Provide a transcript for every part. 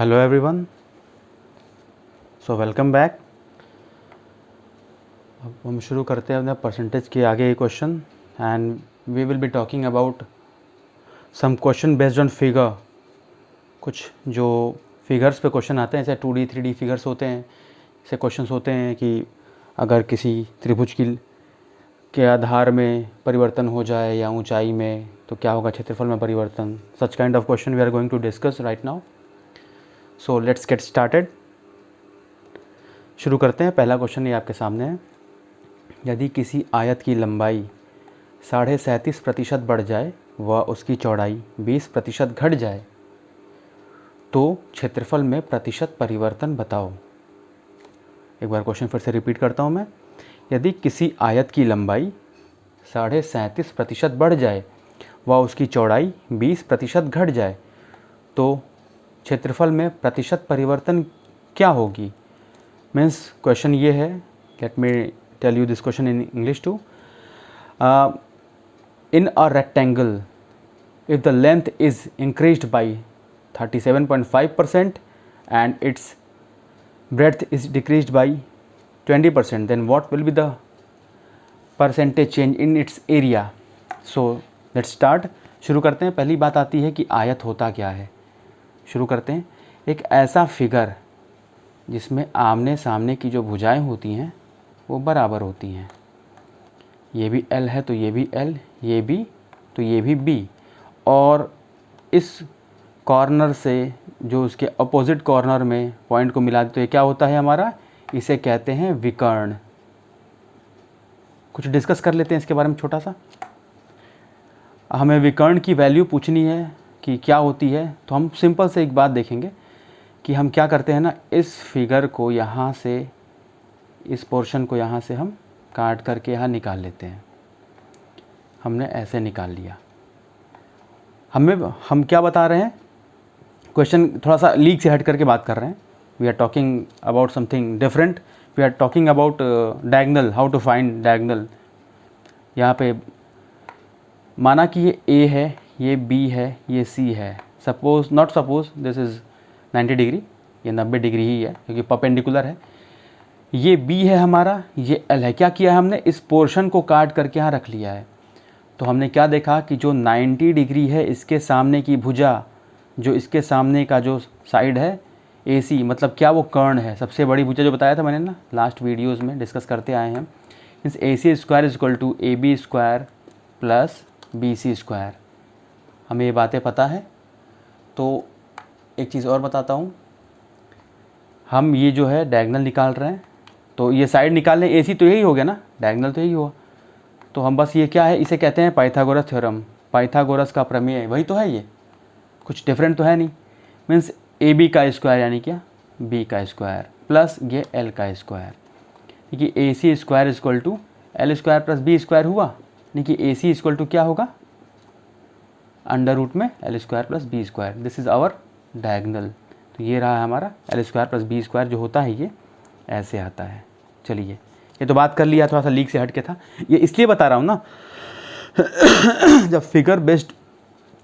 Hello everyone, so welcome back. अब हम शुरू करते हैं अपने परसेंटेज के आगे question and we will be talking about some question based on figure. कुछ जो फिगर्स पे क्वेश्चन आते हैं, जैसे 2D 3D फिगर्स होते हैं, ऐसे क्वेश्चंस होते हैं कि अगर किसी त्रिभुज के आधार में परिवर्तन हो जाए या ऊंचाई में तो क्या होगा, क्षेत्रफल में परिवर्तन। Such kind of question we are going to discuss right now. So let's get started. शुरू करते हैं। पहला क्वेश्चन ये आपके सामने है। यदि किसी आयत की लंबाई 37.5% बढ़ जाए व उसकी चौड़ाई 20% घट जाए तो क्षेत्रफल में प्रतिशत परिवर्तन बताओ। एक बार क्वेश्चन फिर से रिपीट करता हूँ मैं। यदि किसी आयत की लंबाई 37.5% बढ़ जाए व उसकी चौड़ाई 20% घट जाए तो क्षेत्रफल में प्रतिशत परिवर्तन क्या होगी। मीन्स क्वेश्चन ये है, let me tell you this question in English too. In a rectangle if the length is increased by 37.5% and its breadth is decreased by 20%, then what will be the percentage change in its area? So let's start। शुरू करते हैं। पहली बात आती है कि आयत होता क्या है। शुरू करते हैं। एक ऐसा फिगर जिसमें आमने सामने की जो भुजाएं होती हैं वो बराबर होती हैं। ये भी L है तो ये भी L, ये भी तो ये भी B, और इस कॉर्नर से जो उसके अपोजिट कॉर्नर में पॉइंट को मिला दे तो ये क्या होता है हमारा, इसे कहते हैं विकर्ण। कुछ डिस्कस कर लेते हैं इसके बारे में छोटा सा। हमें विकर्ण की वैल्यू पूछनी है कि क्या होती है, तो हम सिंपल से एक बात देखेंगे कि हम क्या करते हैं ना, इस फिगर को यहाँ से, इस पोर्शन को यहाँ से हम काट करके यहाँ निकाल लेते हैं। हमने ऐसे निकाल लिया। हम क्या बता रहे हैं, क्वेश्चन थोड़ा सा लीक से हट करके बात कर रहे हैं। We are talking about something different. We are talking about diagonal, how to find diagonal. यहाँ पे माना कि ये A है, ये B है, ये C है। Suppose not suppose this is 90 degree, ये 90 डिग्री ही है क्योंकि परपेंडिकुलर है। ये B है हमारा, ये L है। क्या किया है हमने, इस पोर्शन को काट करके यहाँ रख लिया है। तो हमने क्या देखा कि जो 90 डिग्री है इसके सामने की भुजा, जो इसके सामने का जो साइड है AC, मतलब क्या वो कर्ण है, सबसे बड़ी भुजा जो बताया था मैंने ना लास्ट वीडियोस में डिस्कस करते आए हैं। Means AC square is equal to AB square plus BC square. हमें ये बातें पता है। तो एक चीज़ और बताता हूँ, हम ये जो है डायगोनल निकाल रहे हैं तो ये साइड निकाल लें, AC तो यही हो गया ना, डायगोनल तो यही हुआ। तो हम बस ये क्या है, इसे कहते हैं पाइथागोरस थ्योरम, पाइथागोरस का प्रमेय, वही तो है। ये कुछ डिफरेंट तो है नहीं। मीन्स AB का स्क्वायर यानी क्या, B का स्क्वायर प्लस ये L का स्क्वायर, देखिए AC square is equal to L square plus B square हुआ। देखिए AC इक्वल टू क्या होगा, अंडर रूट में L square plus B square. This is our diagonal. तो ये रहा हमारा L square plus B square जो होता है, ये ऐसे आता है। चलिए, ये तो बात कर लिया, थोड़ा सा लीक से हट के था। ये इसलिए बता रहा हूँ ना जब फिगर बेस्ड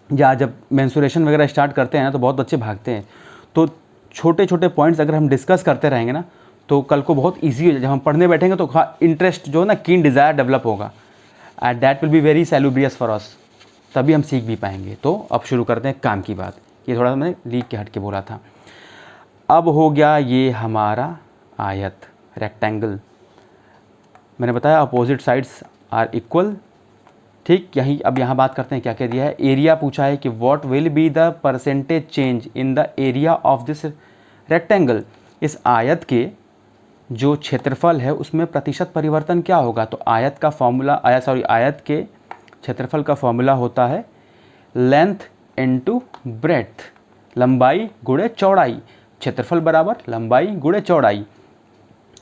या जब मेंसुरेशन वगैरह स्टार्ट करते हैं ना तो बहुत बच्चे भागते हैं। तो छोटे छोटे पॉइंट्स अगर हम डिस्कस करते रहेंगे ना तो कल को बहुत ईजी हो जाए। जब हम पढ़ने बैठेंगे तो इंटरेस्ट जो है ना, कीन डिज़ायर डेवलप होगा and that will be very salubrious for us. तभी हम सीख भी पाएंगे। तो अब शुरू करते हैं काम की बात। ये थोड़ा सा मैंने लीक के हट के बोला था। अब हो गया ये हमारा आयत, रेक्टेंगल। मैंने बताया अपोजिट साइड्स आर इक्वल, ठीक। यही अब यहाँ बात करते हैं क्या क्या दिया है। एरिया पूछा है कि what will be the percentage change in the area of this rectangle. इस आयत के जो क्षेत्रफल है उसमें प्रतिशत परिवर्तन क्या होगा। तो आयत का फॉर्मूला, आयत के क्षेत्रफल का फॉर्मूला होता है लेंथ इनटू ब्रेड्थ, लंबाई गुणे चौड़ाई। क्षेत्रफल बराबर लंबाई गुणे चौड़ाई।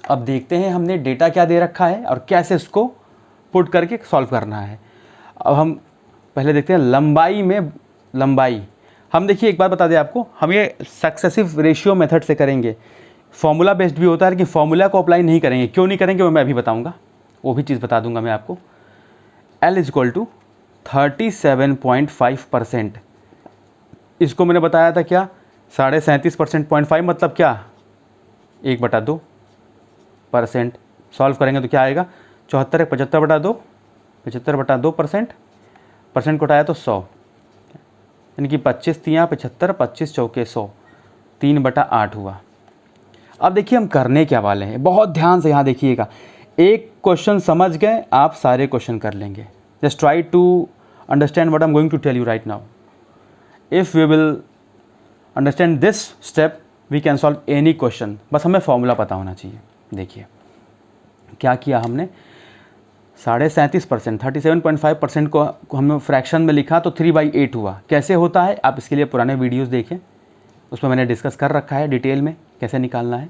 अब देखते हैं हमने डेटा क्या दे रखा है और कैसे इसको पुट करके सॉल्व करना है। अब हम पहले देखते हैं लंबाई में लंबाई। हम देखिए एक बात बता दें आपको, हम ये सक्सेसिव रेशियो मेथड से करेंगे। फॉर्मूला बेस्ड भी होता है लेकिन फॉर्मूला को अप्लाई नहीं करेंगे। क्यों नहीं करेंगे वो मैं अभी बताऊंगा, वो भी चीज़ बता दूंगा मैं आपको। L is equal to 37.5%। इसको मैंने बताया था क्या, 37.5 मतलब क्या, 1/2%। सॉल्व करेंगे तो क्या आएगा, 74 है 75/2, 75/2%, परसेंट को उठाया तो 100, यानी कि 25 तियाँ 75, 25 चौके 100, 3/8 हुआ। अब देखिए हम करने क्या वाले हैं, बहुत ध्यान से यहाँ देखिएगा। एक क्वेश्चन समझ गए आप सारे क्वेश्चन कर लेंगे। Just try to understand what I am going to tell you right now. If we will understand this step we can solve any question. बस हमें फॉर्मूला पता होना चाहिए। देखिए क्या किया हमने, 37.5%, 37.5% को हमने फ्रैक्शन में लिखा तो 3/8 हुआ। कैसे होता है आप इसके लिए पुराने वीडियोस देखें, उसमें मैंने डिस्कस कर रखा है डिटेल में कैसे निकालना है।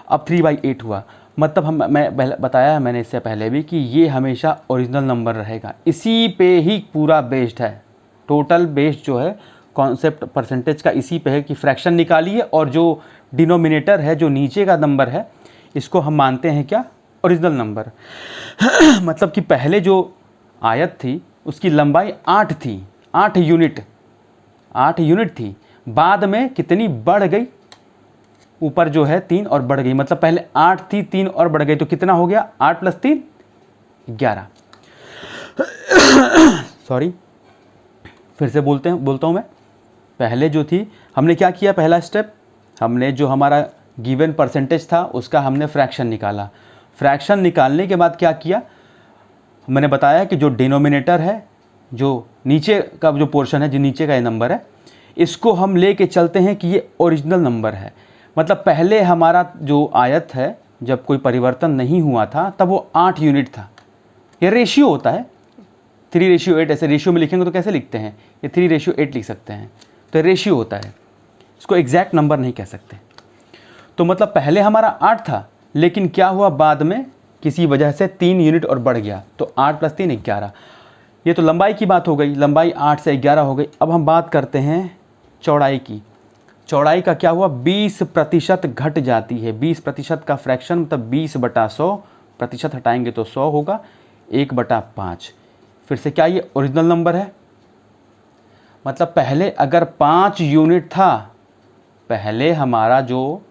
अब 3/8 हुआ, मतलब मैं बताया है मैंने इससे पहले भी कि ये हमेशा ओरिजिनल नंबर रहेगा, इसी पे ही पूरा बेस्ड है। टोटल बेस्ड जो है कॉन्सेप्ट परसेंटेज का इसी पे है कि फ्रैक्शन निकालिए और जो डिनोमिनेटर है, जो नीचे का नंबर है, इसको हम मानते हैं क्या, ओरिजिनल नंबर। मतलब कि पहले जो आयत थी उसकी लंबाई 8 थी, 8 यूनिट थी, बाद में कितनी बढ़ गई, ऊपर जो है 3 और बढ़ गई, मतलब पहले 8 थी 3 और बढ़ गई तो कितना हो गया, 8 + 3 11। सॉरी, फिर से बोलता हूँ मैं। पहले जो थी हमने क्या किया, पहला स्टेप हमने जो हमारा गिवन परसेंटेज था उसका हमने फ्रैक्शन निकाला। फ्रैक्शन निकालने के बाद क्या किया, मैंने बताया कि जो डिनोमिनेटर है, जो नीचे का जो पोर्शन है, जो नीचे का ये नंबर है, इसको हम लेके चलते हैं कि ये ओरिजिनल नंबर है। मतलब पहले हमारा जो आयत है जब कोई परिवर्तन नहीं हुआ था तब वो 8 यूनिट था। ये रेशियो होता है 3:8, ऐसे रेशियो में लिखेंगे तो कैसे लिखते हैं, ये 3:8 लिख सकते हैं, तो रेशियो होता है, इसको एग्जैक्ट नंबर नहीं कह सकते। तो मतलब पहले हमारा 8 था, लेकिन क्या हुआ बाद में किसी वजह से 3 यूनिट और बढ़ गया, तो 8 + 3 11। ये तो लंबाई की बात हो गई, लंबाई 8 से 11 हो गई। अब हम बात करते हैं चौड़ाई की। चौड़ाई का क्या हुआ, 20% घट जाती है। 20% का फ्रैक्शन मतलब 20/100, प्रतिशत हटाएंगे तो 100 होगा, 1/5। फिर से क्या ये ओरिजिनल नंबर है, मतलब पहले अगर 5 यूनिट था, पहले हमारा जो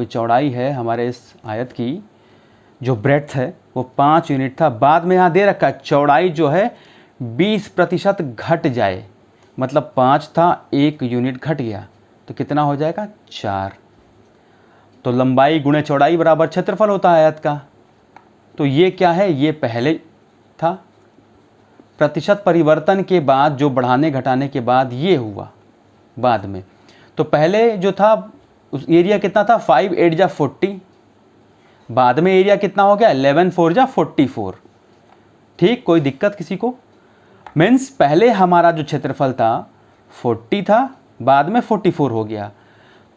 चौड़ाई है हमारे इस आयत की, जो ब्रेड्थ है वो 5 यूनिट था, बाद में यहाँ दे रखा है चौड़ाई जो है 20% घट जाए, मतलब 5 था 1 यूनिट घट गया तो कितना हो जाएगा, 4। तो लंबाई गुणे चौड़ाई बराबर क्षेत्रफल होता है आयत का। तो ये क्या है, ये पहले था, प्रतिशत परिवर्तन के बाद जो बढ़ाने घटाने के बाद ये हुआ बाद में। तो पहले जो था उस एरिया कितना था, 5 8 जा 40, बाद में एरिया कितना हो गया, 11 4 जा 44। ठीक, कोई दिक्कत किसी को, मीन्स पहले हमारा जो क्षेत्रफल था 40 था, बाद में 44 हो गया,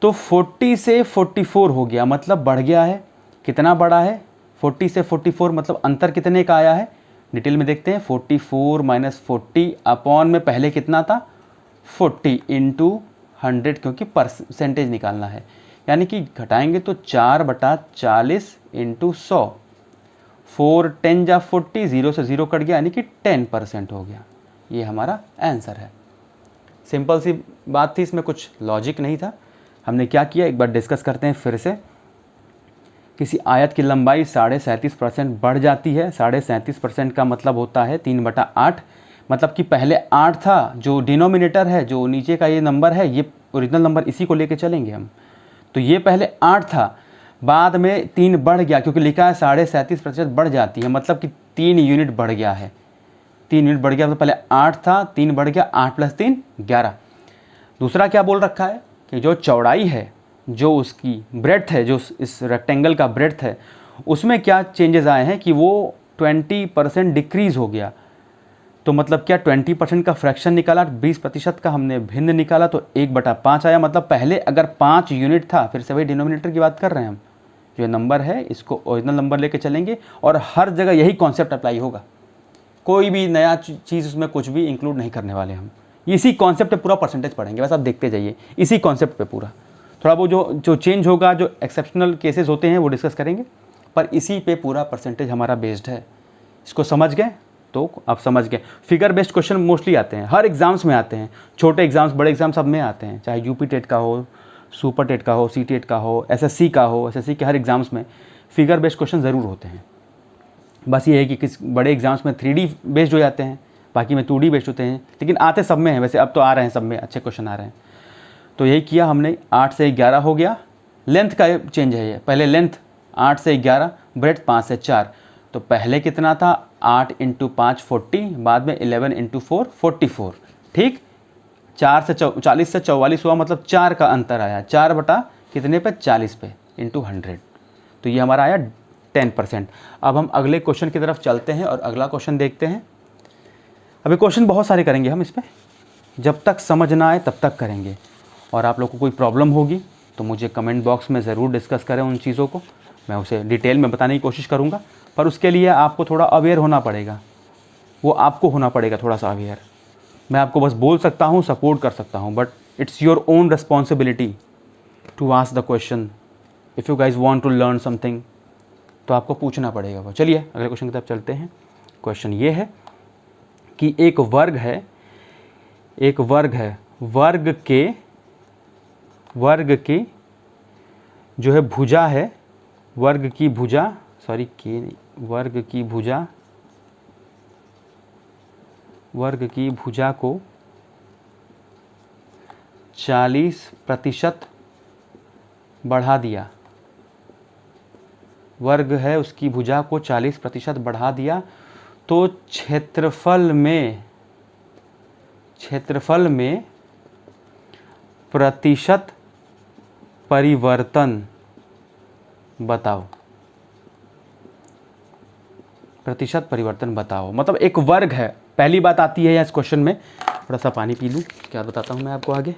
तो 40 से 44 हो गया, मतलब बढ़ गया है। कितना बढ़ा है, 40 से 44, मतलब अंतर कितने का आया है, डिटेल में देखते हैं। 44 - 40 अपॉन में पहले कितना था, 40 × 100, क्योंकि परसेंटेज निकालना है, यानी कि घटाएंगे तो 4/40 × 100, 4 10 जा 40, 0 से 0 कट गया, यानी कि 10% हो गया। ये हमारा आंसर है। सिंपल सी बात थी, इसमें कुछ लॉजिक नहीं था। हमने क्या किया, एक बार डिस्कस करते हैं फिर से। किसी आयत की लंबाई 37.5% बढ़ जाती है। 37.5% का मतलब होता है 3/8, मतलब कि पहले 8 था, जो डिनोमिनेटर है, जो नीचे का ये नंबर है, ये ओरिजिनल नंबर, इसी को लेके चलेंगे हम। तो ये पहले 8 था, बाद में 3 बढ़ गया, क्योंकि लिखा है 37.5% बढ़ जाती है, मतलब कि 3 यूनिट बढ़ गया है। 3 यूनिट बढ़ गया, तो पहले 8 था, 3 बढ़ गया, 8 + 3 11। दूसरा क्या बोल रखा है कि जो चौड़ाई है, जो उसकी ब्रेड्थ है, जो इस रेक्टेंगल का ब्रेड्थ है, उसमें क्या चेंजेस आए हैं कि वो 20% डिक्रीज़ हो गया। तो मतलब क्या, 20% का फ्रैक्शन निकाला, 20% का हमने भिन्न निकाला, तो 1/5 आया। मतलब पहले अगर 5 यूनिट था, फिर से वही डिनोमिनेटर की बात कर रहे हैं हम, जो नंबर है इसको ओरिजिनल नंबर लेके चलेंगे, और हर जगह यही कॉन्सेप्ट अप्लाई होगा। कोई भी नया चीज़ उसमें कुछ भी इंक्लूड नहीं करने वाले हम, इसी कॉन्सेप्ट पे पूरा परसेंटेज पढ़ेंगे, बस आप देखते जाइए इसी कॉन्सेप्ट पे पूरा। थोड़ा वो जो चेंज होगा, जो एक्सेप्शनल केसेस होते हैं वो डिस्कस करेंगे, पर इसी पे पूरा परसेंटेज हमारा बेस्ड है। इसको समझ गए, तो आप समझ गए। फिगर बेस्ड क्वेश्चन मोस्टली आते हैं, हर एग्जाम्स में आते हैं, छोटे एग्जाम्स बड़े एग्जाम सब में आते हैं, चाहे यूपी टेट का हो, सुपर टेट का हो, सी टेट का हो, एसएससी का हो। एसएससी के हर एग्जाम्स में फिगर बेस्ड क्वेश्चन ज़रूर होते हैं। बस ये है कि किस बड़े एग्जाम्स में 3D बेस्ड हो जाते हैं, बाकी में 2D बेस्ड होते हैं, लेकिन आते सब में हैं। वैसे अब तो आ रहे हैं सब में, अच्छे क्वेश्चन आ रहे हैं। तो यही किया हमने, 8 से 11 हो गया। लेंथ का चेंज है ये, पहले लेंथ 8 से 11, ब्रेथ 5 से 4। तो पहले कितना था, 8 × 5 40, बाद में 11 × 4 44। ठीक, 4 से 40 से 44 हुआ, मतलब 4 का अंतर आया, 4 बटा कितने पे, 40 पे, इंटू 100। तो ये हमारा आया 10%। अब हम अगले क्वेश्चन की तरफ चलते हैं और अगला क्वेश्चन देखते हैं। अभी क्वेश्चन बहुत सारे करेंगे हम इस पर, जब तक समझ ना आए तब तक करेंगे। और आप लोग को कोई प्रॉब्लम होगी तो मुझे कमेंट बॉक्स में ज़रूर डिस्कस करें उन चीज़ों को, मैं उसे डिटेल में बताने की कोशिश करूँगा। पर उसके लिए आपको थोड़ा अवेयर होना पड़ेगा, वो आपको होना पड़ेगा थोड़ा सा अवेयर। मैं आपको बस बोल सकता हूँ, सपोर्ट कर सकता हूँ, but it's your own responsibility to ask the question. If you guys want to learn something तो आपको पूछना पड़ेगा वो। चलिए अगले क्वेश्चन की तरफ चलते हैं। क्वेश्चन ये है कि एक वर्ग है, वर्ग के जो है भुजा है, वर्ग की भुजा को 40% बढ़ा दिया। वर्ग है, उसकी भुजा को 40% बढ़ा दिया, तो क्षेत्रफल में प्रतिशत परिवर्तन बताओ। प्रतिशत परिवर्तन बताओ, मतलब एक वर्ग है। पहली बात आती है इस क्वेश्चन में, थोड़ा सा पानी पी लूँ, क्या बताता हूँ मैं आपको आगे।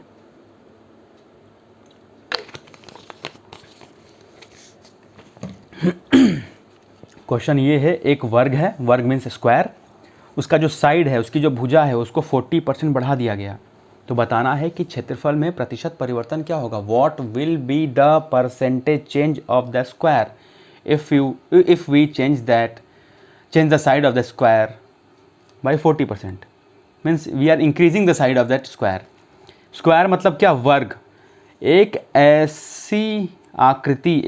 क्वेश्चन ये है, एक वर्ग है, वर्ग मीन्स स्क्वायर, उसका जो साइड है, उसकी जो भुजा है, उसको 40% बढ़ा दिया गया। तो बताना है कि क्षेत्रफल में प्रतिशत परिवर्तन क्या होगा। What will be the percentage change of the square if we change the side of the square by 40%। Means we are increasing the side of that square. Square मतलब क्या, वर्ग। एक ऐसी आकृति,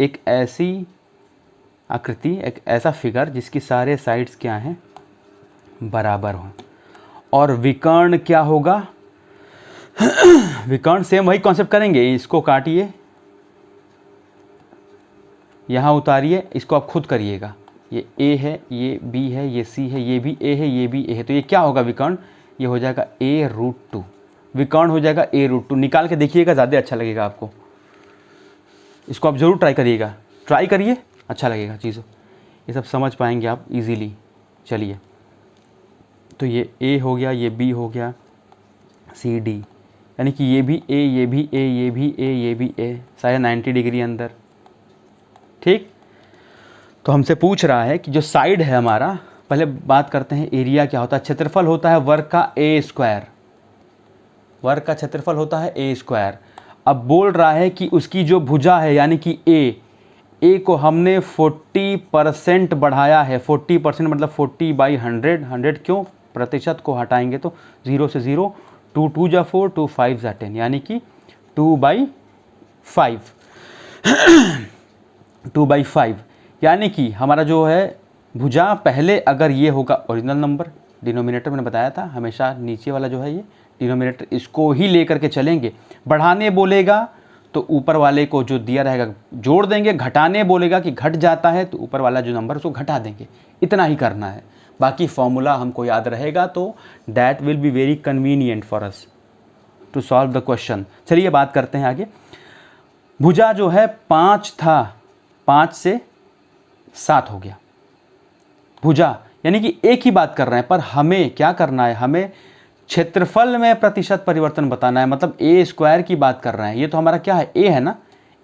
एक ऐसा फिगर जिसकी सारे साइड्स क्या हैं, बराबर हों। और विकर्ण क्या होगा, विकर्ण सेम वही कॉन्सेप्ट करेंगे। इसको काटिए, यहाँ उतारिए, इसको आप खुद करिएगा। ये A है, ये B है, ये C है, ये भी A है, ये भी A है, तो ये क्या होगा विकर्ण, ये हो जाएगा A√2। विकर्ण हो जाएगा A√2। निकाल के देखिएगा, ज़्यादा अच्छा लगेगा आपको। इसको आप ज़रूर ट्राई करिएगा, ट्राई करिए, अच्छा लगेगा चीज़, ये सब समझ पाएंगे आप इजीली। चलिए, तो ये A हो गया, ये B हो गया, C D, यानी कि ये भी A, ये भी A, ये भी A, ये भी A, सारे 90 डिग्री अंदर। ठीक, तो हमसे पूछ रहा है कि जो साइड है हमारा, पहले बात करते हैं एरिया क्या होता है। क्षेत्रफल होता है वर्ग का A², वर्ग का क्षेत्रफल होता है A²। अब बोल रहा है कि उसकी जो भुजा है, यानी कि A को हमने 40% बढ़ाया है। 40% मतलब 40/100। 100 क्यों, प्रतिशत को हटाएंगे तो 0 से 0, 2 2 जा 4, 2 5 जा 10, यानी कि 2/5। 2/5 यानी कि हमारा जो है भुजा, पहले अगर ये होगा ओरिजिनल नंबर, डिनोमिनेटर मैंने बताया था हमेशा नीचे वाला जो है ये डिनोमिनेटर, इसको ही लेकर के चलेंगे। बढ़ाने बोलेगा तो ऊपर वाले को जो दिया रहेगा जोड़ देंगे, घटाने बोलेगा कि घट जाता है तो ऊपर वाला जो नंबर उसको घटा देंगे। इतना ही करना है, बाकी फॉर्मूला हमको याद रहेगा, तो that will be very convenient for us to solve the question. चलिए बात करते हैं आगे। भुजा जो है 5 था, 5 से 7 हो गया भुजा, यानी कि एक ही बात कर रहे हैं, पर हमें क्या करना है, हमें क्षेत्रफल में प्रतिशत परिवर्तन बताना है। मतलब A² की बात कर रहे हैं। ये तो हमारा क्या है, A है ना,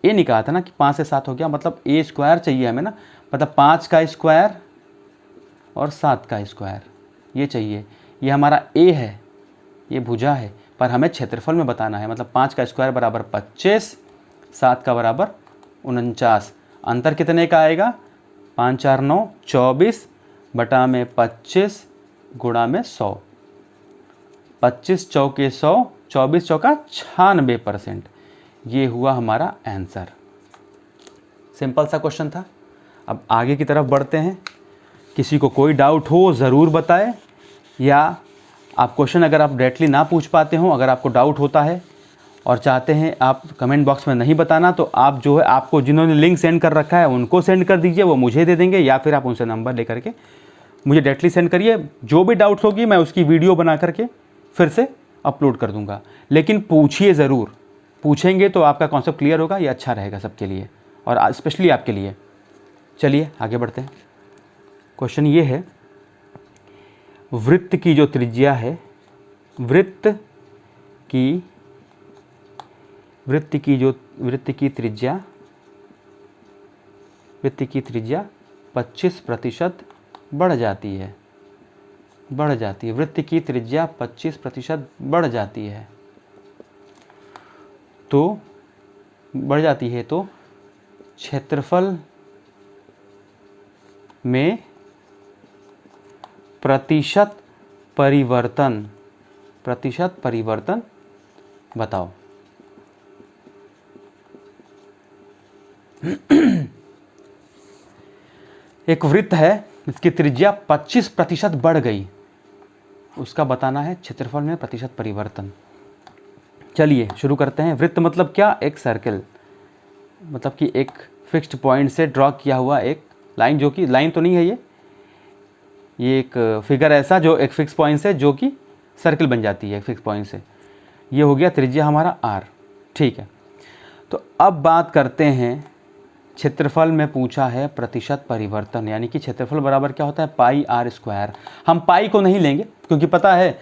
A निकाला था ना कि 5 से 7 हो गया, मतलब A² चाहिए हमें ना, मतलब 5 का स्क्वायर और 7 का स्क्वायर, ये चाहिए। ये हमारा A है, ये भुजा है, पर हमें क्षेत्रफल में बताना है। मतलब 5 का स्क्वायर बराबर 25, 7 का बराबर 49। अंतर कितने का आएगा, 5 4 9 24 बटा में 25 गुणा में 100, 25 चौके 100, 24 चौका 96%। ये हुआ हमारा आंसर। सिंपल सा क्वेश्चन था। अब आगे की तरफ बढ़ते हैं। किसी को कोई डाउट हो ज़रूर बताएं, या आप क्वेश्चन अगर आप डायरेक्टली ना पूछ पाते हो, अगर आपको डाउट होता है और चाहते हैं आप कमेंट बॉक्स में नहीं बताना, तो आप जो है आपको जिन्होंने लिंक सेंड कर रखा है उनको सेंड कर दीजिए, वो मुझे दे देंगे, या फिर आप उनसे नंबर लेकर के मुझे डायरेक्टली सेंड करिए। जो भी डाउट्स होगी मैं उसकी वीडियो बना करके फिर से अपलोड कर दूंगा। लेकिन पूछिए ज़रूर, पूछेंगे तो आपका कॉन्सेप्ट क्लियर होगा, ये अच्छा रहेगा सबके लिए और स्पेशली आपके लिए। चलिए आगे बढ़ते हैं। क्वेश्चन ये है, वृत्त की जो त्रिज्या है, वृत्त की त्रिज्या 25% बढ़ जाती है। वृत्त की त्रिज्या 25% बढ़ जाती है, तो क्षेत्रफल में प्रतिशत परिवर्तन बताओ। एक वृत्त है, इसकी त्रिज्या 25% बढ़ गई, उसका बताना है क्षेत्रफल में प्रतिशत परिवर्तन। चलिए शुरू करते हैं। वृत्त मतलब क्या? एक सर्कल, मतलब कि एक फिक्स्ड पॉइंट से ड्रॉ किया हुआ एक लाइन, जो कि लाइन तो नहीं है, ये एक फिगर ऐसा जो एक फिक्स पॉइंट से जो कि सर्कल बन जाती है फिक्स पॉइंट से। ये हो गया त्रिज्या हमारा r, ठीक है। तो अब बात करते हैं, क्षेत्रफल में पूछा है प्रतिशत परिवर्तन, यानी कि क्षेत्रफल बराबर क्या होता है? पाई r स्क्वायर। हम पाई को नहीं लेंगे क्योंकि पता है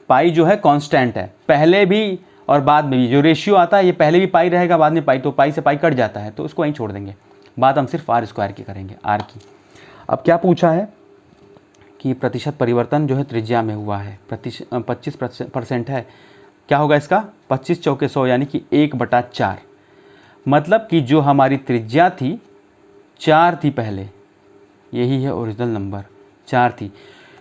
पाई जो है कांस्टेंट है, पहले भी और बाद में भी जो रेशियो आता है ये पहले भी पाई रहेगा, बाद में पाई, तो पाई से पाई कट जाता है, तो उसको वहीं छोड़ देंगे। बात हम सिर्फ r स्क्वायर की करेंगे, r की। अब क्या पूछा है कि प्रतिशत परिवर्तन जो है त्रिज्या में हुआ है, 25% है। क्या होगा इसका? 25 चौके 100 यानी कि 1/4। मतलब कि जो हमारी त्रिज्या थी 4 थी पहले, यही है ओरिजिनल नंबर, 4 थी,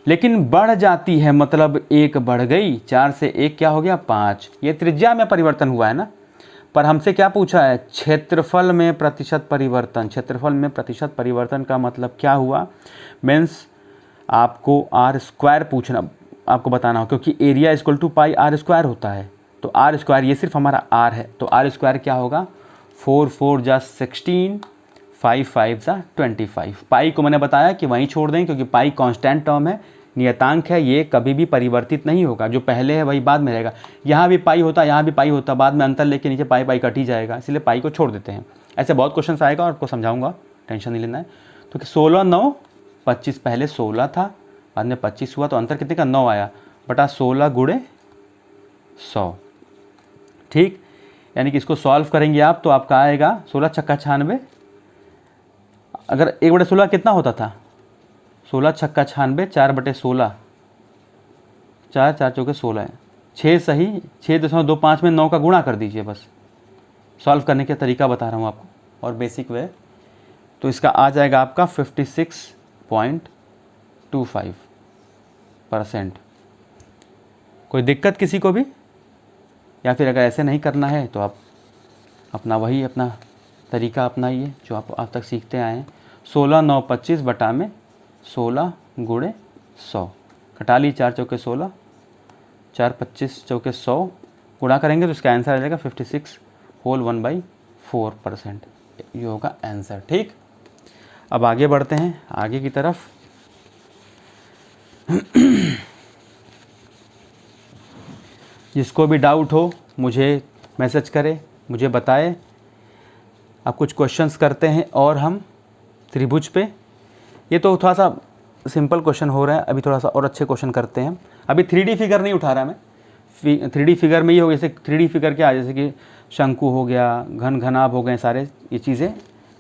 लेकिन बढ़ जाती है, मतलब 1 बढ़ गई, 4 से 1 क्या हो गया? 5। ये त्रिज्या में परिवर्तन हुआ है ना। पर हमसे क्या पूछा है? क्षेत्रफल में प्रतिशत परिवर्तन। क्षेत्रफल में प्रतिशत परिवर्तन का मतलब क्या हुआ? मीन्स आपको r स्क्वायर पूछना, आपको बताना हो, क्योंकि area equal to pi r square होता है। तो r स्क्वायर, ये सिर्फ हमारा r है, तो r स्क्वायर क्या होगा? 4 4 जा 16, 5 5 जा 25। पाई को मैंने बताया कि वहीं छोड़ दें, क्योंकि पाई कांस्टेंट टर्म है, नियतांक है, ये कभी भी परिवर्तित नहीं होगा। जो पहले है वही बाद में रहेगा। यहाँ भी पाई होता, यहाँ भी पाई होता, बाद में अंतर लेके नीचे पाई पाई कट ही जाएगा, इसलिए पाई को छोड़ देते हैं। ऐसे बहुत क्वेश्चन आएगा और आपको समझाऊंगा, टेंशन नहीं लेना है। तो 16 9 25, पहले 16 था, बाद में 25 हुआ, तो अंतर कितने का? 9 आया, बटा 16 गुणे 100, ठीक। यानी कि इसको सॉल्व करेंगे आप तो आपका आएगा 16 छक्का 96। अगर 1/16 कितना होता था? 16 छक्का 96, 4/16, 4 4 चौके 16 है, 6 सही, 6.25 में 9 का गुणा कर दीजिए, बस। सॉल्व करने का तरीका बता रहा हूँ आपको और बेसिक वे। तो इसका आ जाएगा आपका 56.25%। कोई दिक्कत किसी को भी? या फिर अगर ऐसे नहीं करना है तो आप अपना तरीका अपनाइए जो आप आज तक सीखते आए हैं। 16 9 25 बटा में 16 गुणे 100, कटा ली, 4 चौके 16, 4 25 चौके 100, गुणा करेंगे तो इसका आंसर आ जाएगा 56 होल 1/4%। ये होगा आंसर, ठीक। अब आगे बढ़ते हैं, आगे की तरफ। जिसको भी डाउट हो मुझे मैसेज करे, मुझे बताए। अब कुछ क्वेश्चंस करते हैं और हम त्रिभुज पे। ये तो थोड़ा सा सिंपल क्वेश्चन हो रहा है, अभी थोड़ा सा और अच्छे क्वेश्चन करते हैं। अभी 3D फिगर नहीं उठा रहा मैं, 3D फिगर में ये हो, जैसे 3D फिगर क्या, जैसे कि शंकु हो गया, घन घनाभ हो गए, सारे ये चीज़ें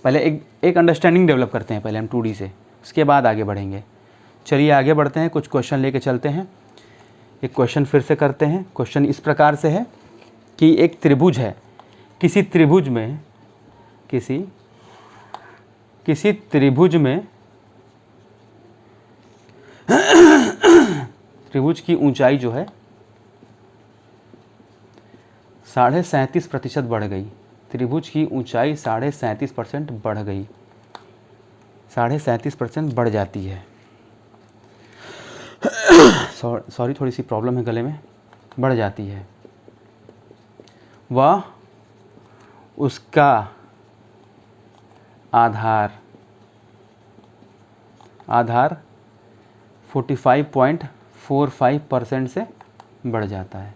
पहले एक अंडरस्टैंडिंग डेवलप करते हैं पहले हम 2D से, उसके बाद आगे बढ़ेंगे। चलिए आगे बढ़ते हैं, कुछ क्वेश्चन लेके चलते हैं। एक क्वेश्चन फिर से करते हैं। क्वेश्चन इस प्रकार से है कि एक त्रिभुज है, किसी त्रिभुज में त्रिभुज की ऊंचाई जो है 37.5% बढ़ गई। त्रिभुज की ऊंचाई 37.5% बढ़ गई, 37.5% बढ़ जाती है। सॉरी थोड़ी सी प्रॉब्लम है गले में, बढ़ जाती है। वह उसका आधार 45.45% से बढ़ जाता है।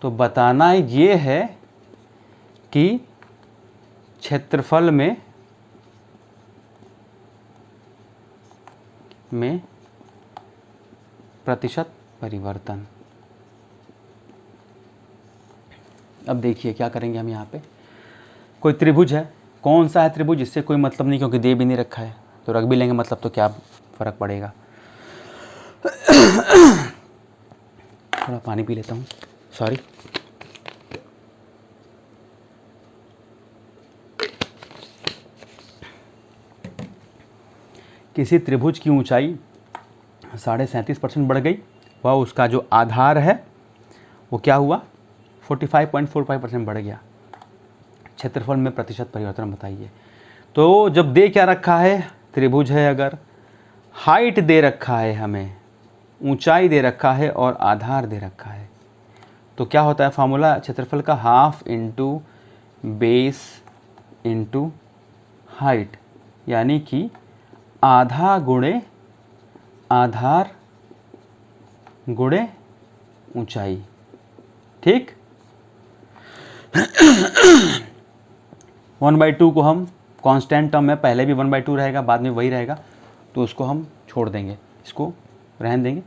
तो बताना ये है कि क्षेत्रफल में प्रतिशत परिवर्तन। अब देखिए क्या करेंगे हम। यहाँ पे कोई त्रिभुज है, कौन सा है त्रिभुज, इससे कोई मतलब नहीं क्योंकि दे भी नहीं रखा है, तो रख भी लेंगे मतलब तो क्या फ़र्क पड़ेगा। थोड़ा पानी पी लेता हूँ, सॉरी। किसी त्रिभुज की ऊंचाई 37.5% बढ़ गई, वह उसका जो आधार है वो क्या हुआ, 45.45% बढ़ गया। क्षेत्रफल में प्रतिशत परिवर्तन बताइए। तो जब दे क्या रखा है, त्रिभुज है, अगर हाइट दे रखा है, हमें ऊंचाई दे रखा है और आधार दे रखा है, तो क्या होता है फार्मूला क्षेत्रफल का, half into base into height, यानी कि आधा गुणे आधार गुणे ऊंचाई। ठीक। 1/2 को हम कांस्टेंट टर्म में, पहले भी 1/2 रहेगा, बाद में वही रहेगा, तो उसको हम छोड़ देंगे, इसको रहने देंगे।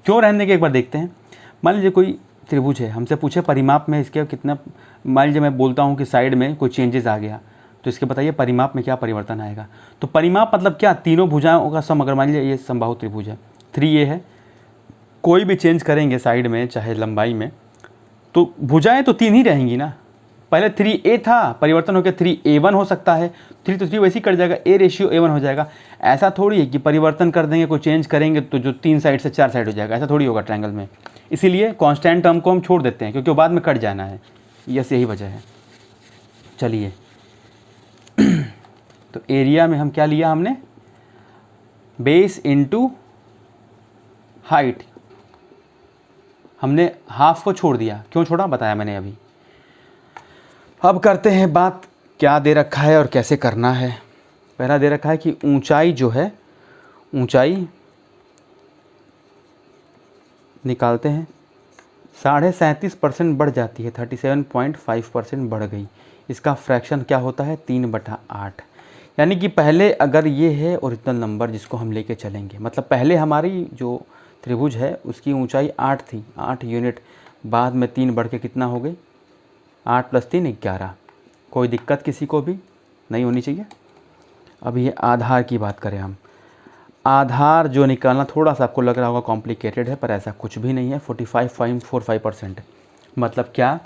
क्यों रहने देंगे एक बार देखते हैं। मान लीजिए कोई त्रिभुज है, हमसे पूछे परिमाप में इसके कितना, मान लीजिए मैं बोलता हूँ कि साइड में कोई चेंजेस आ गया, तो इसके बताइए परिमाप में क्या परिवर्तन आएगा। तो परिमाप मतलब क्या, तीनों भुजाओं का सम। अगर मान लीजिए ये समबाहु त्रिभुज है, 3A है, कोई भी चेंज करेंगे साइड में चाहे लंबाई में, तो भुजाएं तो 3 ही रहेंगी ना। पहले 3A था, परिवर्तन होकर 3A1 हो सकता है, 3 तो 3 वैसे ही कट जाएगा, A/A1 हो जाएगा। ऐसा थोड़ी है कि परिवर्तन कर देंगे, कोई चेंज करेंगे तो जो 3 साइड से 4 साइड हो जाएगा, ऐसा थोड़ी होगा ट्रायंगल में। इसीलिए कांस्टेंट टर्म को हम छोड़ देते हैं क्योंकि वो बाद में कट जाना है, यस यही वजह है। चलिए तो एरिया में हम क्या लिया हमने, बेस इंटू हाइट, हमने हाफ को छोड़ दिया। क्यों छोड़ा बताया मैंने अभी। अब करते हैं बात क्या दे रखा है और कैसे करना है। पहला दे रखा है कि ऊंचाई जो है, ऊंचाई निकालते हैं, 37.5% बढ़ जाती है, 37.5% बढ़ गई। इसका फ्रैक्शन क्या होता है, 3/8। यानी कि पहले अगर ये है ओरिजिनल नंबर जिसको हम लेके चलेंगे, मतलब पहले हमारी जो त्रिभुज है उसकी ऊंचाई 8 थी, 8 यूनिट, बाद में 3 बढ़ के कितना हो गई, 8 + 3 11। कोई दिक्कत किसी को भी नहीं होनी चाहिए। अब ये आधार की बात करें हम, आधार जो निकालना थोड़ा सा आपको लग रहा होगा कॉम्प्लिकेटेड है, पर ऐसा कुछ भी नहीं है। 45.45%। मतलब क्या,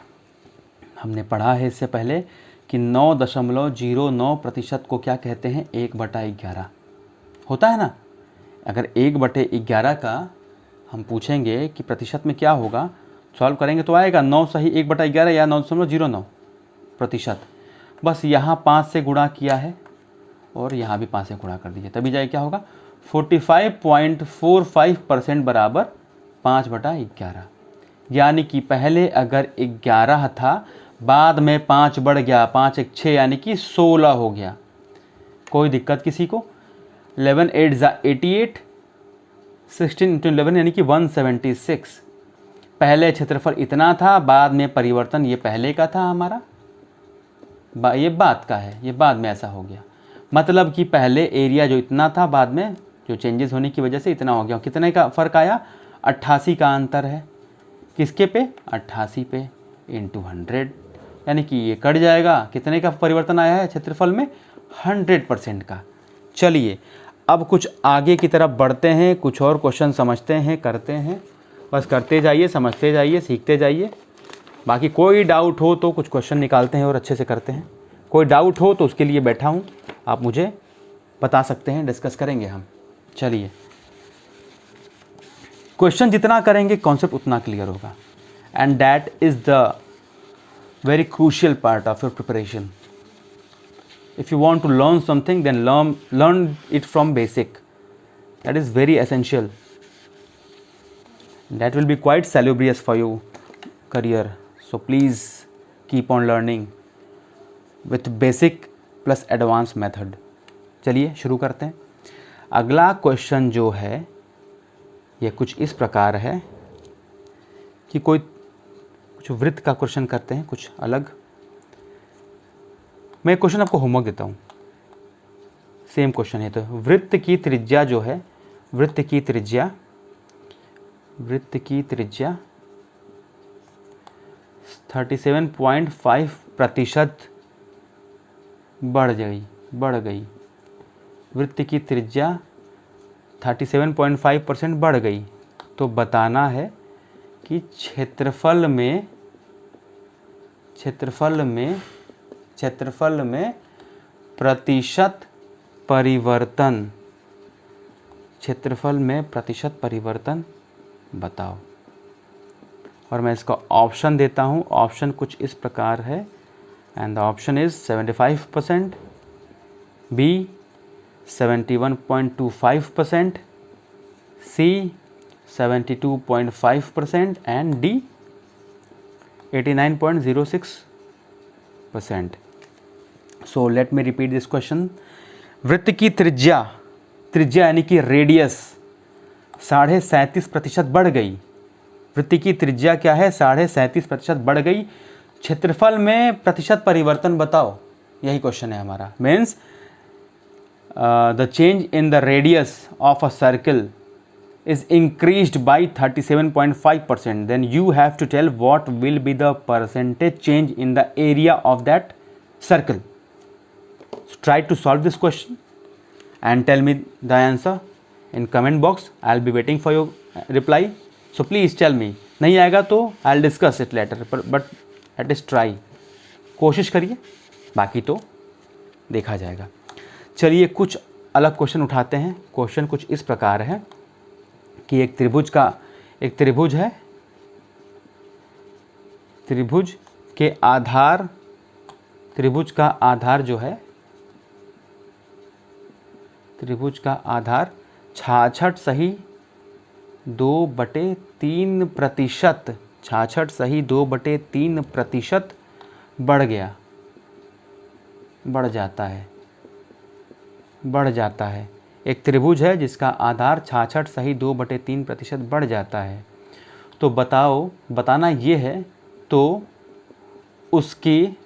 हमने पढ़ा है इससे पहले कि 9.09% को क्या कहते हैं, 1/11 होता है ना। अगर 1/11 का हम पूछेंगे कि प्रतिशत में क्या होगा, सॉल्व करेंगे तो आएगा 9 सही 1/11 या 9.09%। बस यहाँ 5 से गुणा किया है और यहाँ भी 5 से गुणा कर दीजिए, तभी जाए क्या होगा, 45.45% बराबर 5/11। यानी कि पहले अगर 11 था, बाद में 5 बढ़ गया, 5 × 6 यानी कि 16 हो गया। कोई दिक्कत किसी को। 11 8 = 88, 16 × 11 यानी कि 176। पहले क्षेत्रफल इतना था, बाद में परिवर्तन ये पहले का था हमारा, ये बाद का है, ये बाद में ऐसा हो गया। मतलब कि पहले एरिया जो इतना था, बाद में जो चेंजेस होने की वजह से इतना हो गया। कितने का फ़र्क आया, 88 का अंतर है। किसके पे, 88 पे × 100, यानी कि ये कट जाएगा। कितने का परिवर्तन आया है क्षेत्रफल में, 100% का। चलिए अब कुछ आगे की तरफ बढ़ते हैं, कुछ और क्वेश्चन समझते हैं, करते हैं। बस करते जाइए, समझते जाइए, सीखते जाइए। बाकी कोई डाउट हो तो कुछ क्वेश्चन निकालते हैं और अच्छे से करते हैं। कोई डाउट हो तो उसके लिए बैठा हूँ, आप मुझे बता सकते हैं, डिस्कस करेंगे हम। चलिए, क्वेश्चन जितना करेंगे कॉन्सेप्ट उतना क्लियर होगा, and that is the very crucial part of your preparation. If you want to learn something, then learn it from basic. That is very essential. That will be quite salubrious for your career. So please keep on learning with basic plus advanced method. चलिए शुरू करते हैं. अगला question जो है यह कुछ इस प्रकार है कि कुछ वृत्त का क्वेश्चन करते हैं, कुछ अलग. मैं क्वेश्चन आपको होमवर्क देता हूँ, सेम क्वेश्चन है. तो वृत्त की त्रिज्या जो है, वृत्त की त्रिज्या 37.5% बढ़ गई. वृत्त की त्रिज्या 37.5% बढ़ गई. तो बताना है कि क्षेत्रफल में प्रतिशत परिवर्तन बताओ. और मैं इसका ऑप्शन देता हूँ. ऑप्शन कुछ इस प्रकार है, and the option is 75%, B 71.25%, C 72.5% and D 89.06%. So let me repeat this question. वृत्त की त्रिज्या यानी कि रेडियस 37.5% बढ़ गई. वृत्त की त्रिज्या क्या है? 37.5% बढ़ गई. क्षेत्रफल में प्रतिशत परिवर्तन बताओ. यही क्वेश्चन है हमारा. Means the change in the radius of a circle is increased by 37.5%, then you have to tell what will be the percentage change in the area of that circle. So try to solve this question and tell me the answer in comment box. I'll be waiting for your reply. So please tell me. नहीं आएगा तो I'll discuss it later, but at least try. कोशिश करिए, बाकी तो देखा जाएगा. चलिए कुछ अलग क्वेश्चन उठाते हैं. क्वेश्चन कुछ इस प्रकार है कि एक त्रिभुज है. त्रिभुज का आधार जो है, त्रिभुज का आधार 66 सही 2/3%, 66 सही 2/3% बढ़ जाता है. एक त्रिभुज है जिसका आधार 66 सही 2/3% बढ़ जाता है. तो बताना ये है. तो उसकी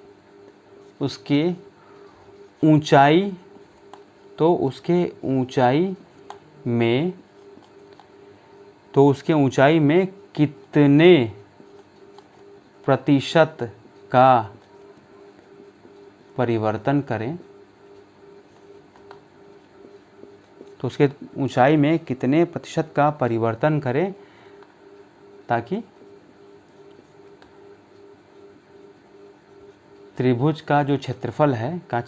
ऊंचाई में कितने प्रतिशत का परिवर्तन करें. तो उसके ऊंचाई में कितने प्रतिशत का परिवर्तन करें ताकि त्रिभुज का जो क्षेत्रफल है का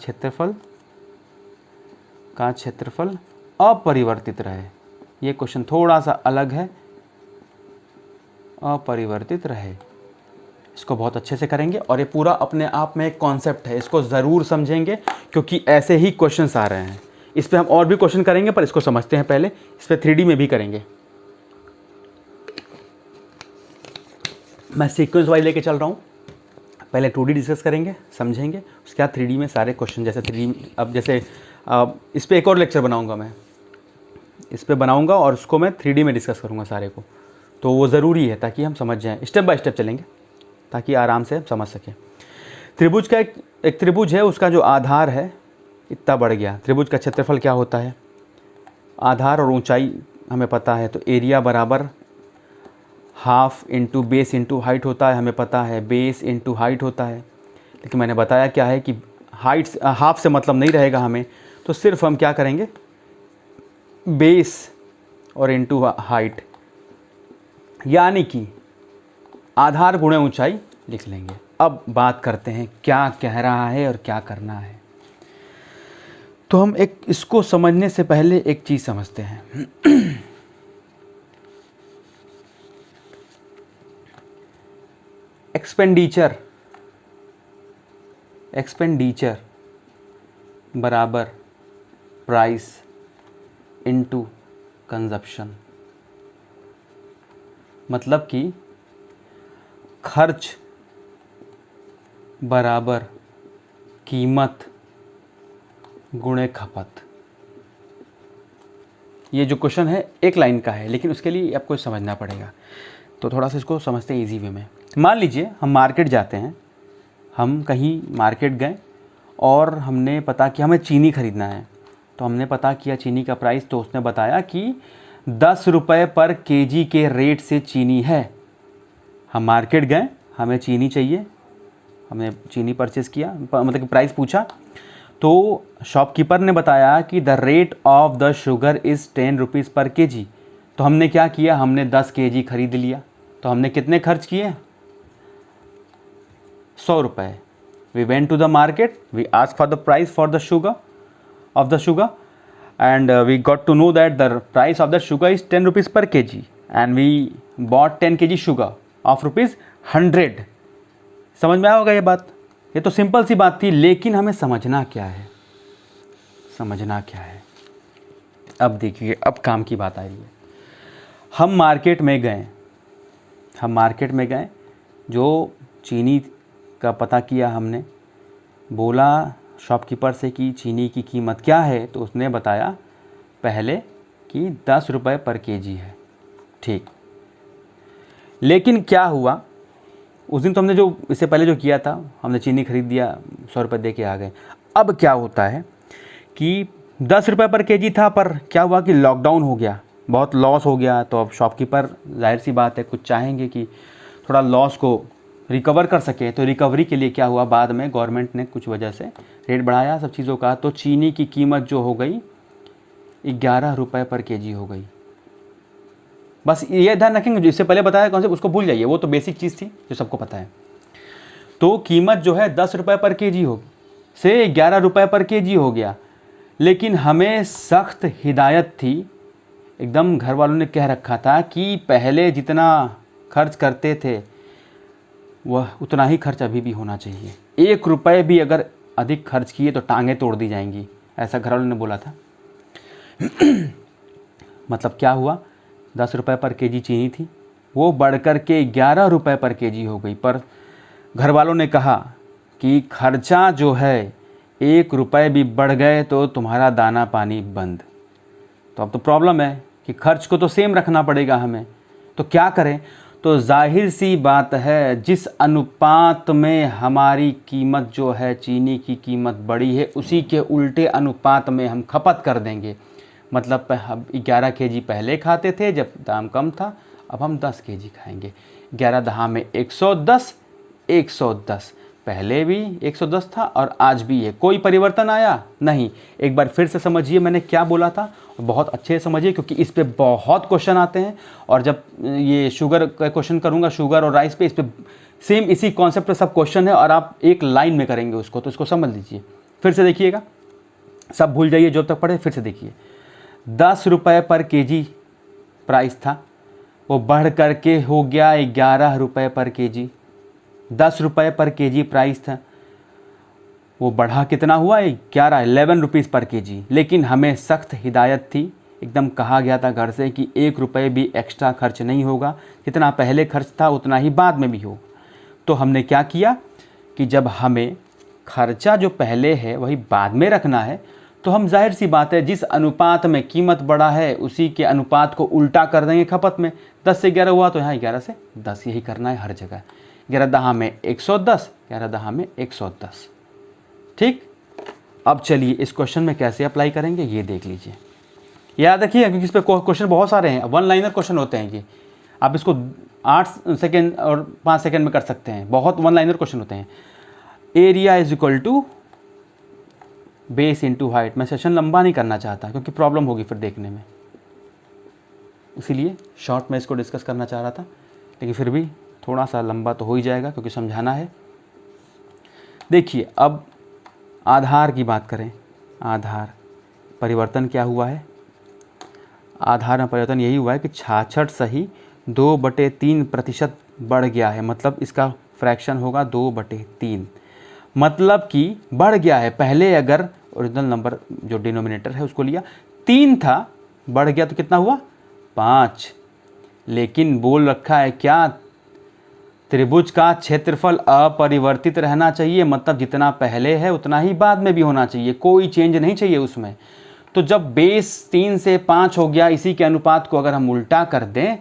क्षेत्रफल अपरिवर्तित रहे. ये क्वेश्चन थोड़ा सा अलग है. अपरिवर्तित रहे, इसको बहुत अच्छे से करेंगे. और ये पूरा अपने आप में एक कॉन्सेप्ट है, इसको ज़रूर समझेंगे क्योंकि ऐसे ही क्वेश्चंस आ रहे हैं. इस पे हम और भी क्वेश्चन करेंगे, पर इसको समझते हैं पहले. इस पे 3D में भी करेंगे. मैं सीक्वेंस वाइज लेके चल रहा हूँ. पहले 2D डिस्कस करेंगे, समझेंगे. उसके बाद 3D में सारे क्वेश्चन जैसे 3D. अब जैसे इस पे एक और लेक्चर बनाऊंगा मैं. इस पे बनाऊंगा और उसको मैं 3D में डिस्कस करूंगा सारे को. तो वो ज़रूरी है ताकि हम समझ जाएं. स्टेप बाय स्टेप चलेंगे ताकि आराम से समझ सकें. त्रिभुज का एक त्रिभुज है, उसका जो आधार है इतना बढ़ गया. त्रिभुज का क्षेत्रफल क्या होता है? आधार और ऊंचाई हमें पता है. तो एरिया बराबर half into base into height होता है. हमें पता है बेस इंटू हाइट होता है. लेकिन मैंने बताया क्या है कि हाइट हाफ से मतलब नहीं रहेगा हमें. तो सिर्फ हम क्या करेंगे, बेस और इंटू हाइट, यानी कि आधार गुणे ऊंचाई लिख लेंगे. अब बात करते हैं क्या कह रहा है और क्या करना है. तो हम एक इसको समझने से पहले एक चीज़ समझते हैं। एक्सपेंडिचर बराबर प्राइस इनटू कंजप्शन, मतलब कि खर्च बराबर कीमत गुणे खपत। ये जो क्वेश्चन है एक लाइन का है, लेकिन उसके लिए आपको समझना पड़ेगा। तो थोड़ा सा इसको समझते हैं इजी वे में। मान लीजिए हम मार्केट जाते हैं, हम कहीं मार्केट गए और हमने पता किया हमें चीनी ख़रीदना है। तो हमने पता किया चीनी का प्राइस, तो उसने बताया कि 10 रुपये पर केजी के रेट से चीनी है। हम मार्केट गए, हमें चीनी चाहिए, हमने चीनी परचेज़ किया, मतलब कि प्राइस पूछा। तो शॉपकीपर ने बताया कि the rate of the sugar is 10 rupees पर केजी। तो हमने क्या किया, हमने 10 केजी खरीद लिया। तो हमने कितने खर्च किए, 100 रुपये। We went to the market, we asked for the price for the sugar of the sugar and we got to know that the price of the sugar is 10 rupees per kg and we bought 10 kg sugar of rupees 100। समझ में आया होगा ये बात। ये तो simple सी बात थी, लेकिन हमें समझना क्या है, समझना क्या है। अब देखिए, अब काम की बात आ रही है। हम मार्केट में गए, जो चीनी का पता किया हमने, बोला शॉपकीपर से कि चीनी की कीमत क्या है। तो उसने बताया पहले कि 10 रुपये पर केजी है, ठीक। लेकिन क्या हुआ, उस दिन तो हमने जो इससे पहले जो किया था, हमने चीनी खरीद दिया, 100 रुपये दे के आ गए। अब क्या होता है कि 10 रुपये पर केजी था, पर क्या हुआ कि लॉकडाउन हो गया, बहुत लॉस हो गया। तो अब शॉपकीपर जाहिर सी बात है कुछ चाहेंगे कि थोड़ा लॉस को रिकवर कर सके। तो रिकवरी के लिए क्या हुआ, बाद में गवर्नमेंट ने कुछ वजह से रेट बढ़ाया सब चीज़ों का। तो चीनी की कीमत जो हो गई 11 रुपये पर केजी हो गई। बस ये ध्यान रखेंगे, जो इससे पहले बताया कौन से, उसको भूल जाइए, वो तो बेसिक चीज़ थी जो सबको पता है। तो कीमत जो है 10 रुपये पर केजी हो से 11 रुपये पर केजी हो गया। लेकिन हमें सख्त हिदायत थी, एकदम घर वालों ने कह रखा था कि पहले जितना खर्च करते थे वह उतना ही खर्च अभी भी होना चाहिए। 1 रुपये भी अगर अधिक खर्च किए तो टांगें तोड़ दी जाएंगी, ऐसा घर वालों ने बोला था। मतलब क्या हुआ, 10 रुपये पर केजी चीनी थी, वो बढ़कर के 11 रुपये पर केजी हो गई। पर घर वालों ने कहा कि खर्चा जो है 1 रुपये भी बढ़ गए तो तुम्हारा दाना पानी बंद। तो अब तो प्रॉब्लम है कि खर्च को तो सेम रखना पड़ेगा हमें, तो क्या करें। तो जाहिर सी बात है, जिस अनुपात में हमारी कीमत जो है, चीनी की कीमत बढ़ी है, उसी के उल्टे अनुपात में हम खपत कर देंगे। मतलब 11 केजी पहले खाते थे जब दाम कम था, अब हम 10 केजी खाएंगे। 11 दहा में 110, 110 पहले भी 110 था और आज भी है। कोई परिवर्तन आया नहीं। एक बार फिर से समझिए मैंने क्या बोला था, बहुत अच्छे से समझिए, क्योंकि इस पे बहुत क्वेश्चन आते हैं। और जब ये शुगर का क्वेश्चन करूँगा, शुगर और राइस पे, इस पे सेम इसी कॉन्सेप्ट पे सब क्वेश्चन है और आप एक लाइन में करेंगे उसको, तो इसको समझ लीजिए। फिर से देखिएगा, सब भूल जाइए जो तक पढ़े, फिर से देखिए। 10 रुपये पर केजी प्राइस था, वो बढ़ करके हो गया 11 रुपये पर केजी। 10 रुपये पर केजी प्राइस था, वो बढ़ा कितना हुआ, 11 रुपीज़ पर केजी। लेकिन हमें सख्त हिदायत थी, एकदम कहा गया था घर से कि 1 रुपये भी एक्स्ट्रा खर्च नहीं होगा, जितना पहले खर्च था उतना ही बाद में भी हो। तो हमने क्या किया कि जब हमें खर्चा जो पहले है वही बाद में रखना है, तो हम जाहिर सी बात है जिस अनुपात में कीमत बढ़ा है उसी के अनुपात को उल्टा कर देंगे खपत में। 10 से 11 हुआ तो यहाँ 11 से 10 यही करना है हर जगह। 11 दहा में 110, 11 दहा में 110, ठीक। अब चलिए इस क्वेश्चन में कैसे अप्लाई करेंगे ये देख लीजिए। याद रखिए, क्योंकि इस पर क्वेश्चन बहुत सारे हैं, 1 लाइनर क्वेश्चन होते हैं ये। आप इसको 8 सेकेंड और 5 सेकेंड में कर सकते हैं, बहुत 1 लाइनर क्वेश्चन होते हैं। Area is equal to base into height. मैं सेशन लंबा नहीं करना चाहता क्योंकि प्रॉब्लम होगी फिर देखने में, इसीलिए शॉर्ट में इसको डिस्कस करना चाह रहा था, लेकिन फिर भी थोड़ा सा लंबा तो हो ही जाएगा क्योंकि समझाना है। देखिए अब आधार की बात करें, आधार परिवर्तन क्या हुआ है, आधार में परिवर्तन यही हुआ है कि 66 सही 2/3% बढ़ गया है, मतलब इसका फ्रैक्शन होगा 2/3, मतलब कि बढ़ गया है। पहले अगर ओरिजिनल नंबर जो डिनोमिनेटर है उसको लिया 3 था, बढ़ गया तो कितना हुआ 5, लेकिन बोल रखा है क्या, त्रिभुज का क्षेत्रफल अपरिवर्तित रहना चाहिए, मतलब जितना पहले है उतना ही बाद में भी होना चाहिए, कोई चेंज नहीं चाहिए उसमें। तो जब बेस 3 से 5 हो गया, इसी के अनुपात को अगर हम उल्टा कर दें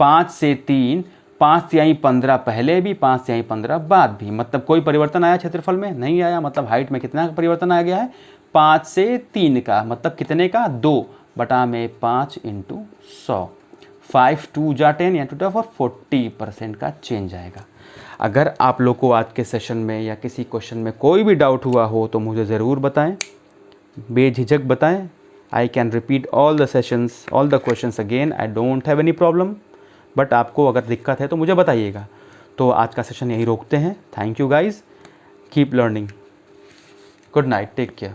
5 से 3, 5 तिहाई 15 पहले भी, 5 तिहाई 15 बाद भी, मतलब कोई परिवर्तन आया क्षेत्रफल में नहीं आया, मतलब हाइट में कितना परिवर्तन आ गया है 5 से 3 का, मतलब कितने का 2/5 × 100, 5 2 जा 10 या 2 और 40% का चेंज आएगा। अगर आप लोग को आज के सेशन में या किसी क्वेश्चन में कोई भी डाउट हुआ हो तो मुझे ज़रूर बताएं, बेझिझक बताएं। I can repeat all the sessions, all the questions again, I don't have any problem, but आपको अगर दिक्कत है तो मुझे बताइएगा। तो आज का सेशन यहीं रोकते हैं। Thank you guys, keep learning, good night, take care.